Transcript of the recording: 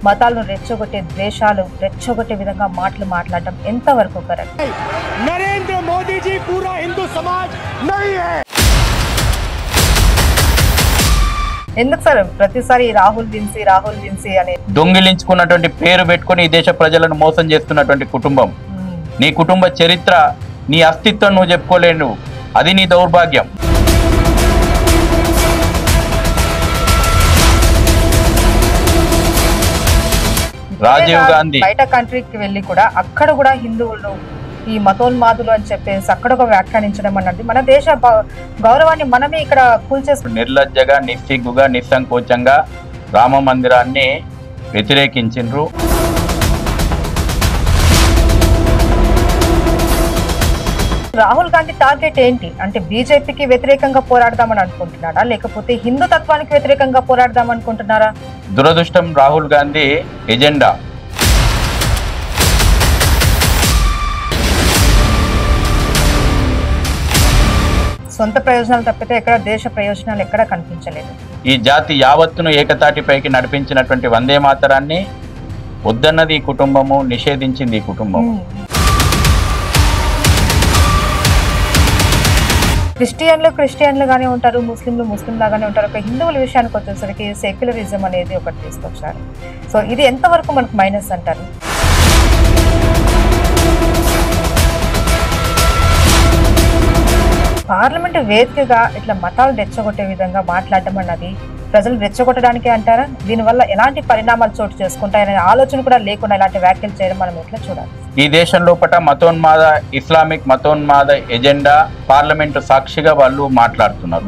మతాలను రెచ్చగొట్టే ద్వేషాలు రెచ్చగొట్టే విధంగా మాటలు మాట్లాడడం ఎంతవరకు కరెక్ట్? నరేంద్ర మోదీ జీ పూరా హిందూ సమాజ్ నహీ హై. ఎందుకు సార్ ప్రతిసారి రాహుల్ విన్సీ అని దొంగిలించుకున్నటువంటి పేరు పెట్టుకుని ఈ దేశ ప్రజలను మోసం చేస్తున్నటువంటి కుటుంబం. నీ కుటుంబ చరిత్ర, నీ అస్తిత్వం నువ్వు చెప్పుకోలేను, అది నీ దౌర్భాగ్యం. రాజీవ్ గాంధీ బయట కంట్రీకి వెళ్ళి కూడా అక్కడ కూడా హిందువులు ఈ మతోన్మాదులు అని చెప్పేసి అక్కడ ఒక వ్యాఖ్యానించడం అన్నది మన దేశ గౌరవాన్ని మనమే ఇక్కడ కూల్చేసుకుంటాం. నిర్లజ్జగా, నిస్సిగ్గుగా, నిస్సంకోచంగా రామ మందిరాన్ని వ్యతిరేకించిండ్రు. రాహుల్ గాంధీ టార్గెట్ ఏంటి అంటే బీజేపీకి వ్యతిరేకంగా పోరాడదామని అనుకుంటున్నారా, లేకపోతే హిందూ తత్వానికి వ్యతిరేకంగా పోరాడదాం అనుకుంటున్నారా? దురదృష్టం, రాహుల్ గాంధీ ఎజెండా సొంత ప్రయోజనాలు తప్పితే ఎక్కడ దేశ ప్రయోజనాలు ఎక్కడ కనిపించలేదు. ఈ జాతి యావత్తును ఏకతాటిపైకి నడిపించినటువంటి వందే మాతరాన్ని వద్దన్నది ఈ కుటుంబము, నిషేధించింది ఈ కుటుంబం. క్రిస్టియన్లుగానే ఉంటారు, ముస్లిం లాగానే ఉంటారు. ఒక హిందువుల విషయానికి వచ్చేసరికి సెక్యులరిజం అనేది ఒకటి తీసుకొచ్చారు. సో ఇది ఎంతవరకు మనకు మైనస్ అంటారు? పార్లమెంట్ వేదికగా ఇట్లా మతాలు రెచ్చగొట్టే విధంగా మాట్లాడడం అన్నది ప్రజలు రెచ్చగొట్టడానికే అంటారా? దీనివల్ల ఎలాంటి పరిణామాలు చోటు చేసుకుంటాయనే ఆలోచన కూడా లేకుండా ఇలాంటి వ్యాఖ్యలు చేయడం మనం ఎట్లా చూడాలి? ఈ దేశం లోపల మతోన్మాద, ఇస్లామిక్ మతోన్మాద ఎజెండా పార్లమెంటు సాక్షిగా వాళ్ళు మాట్లాడుతున్నారు.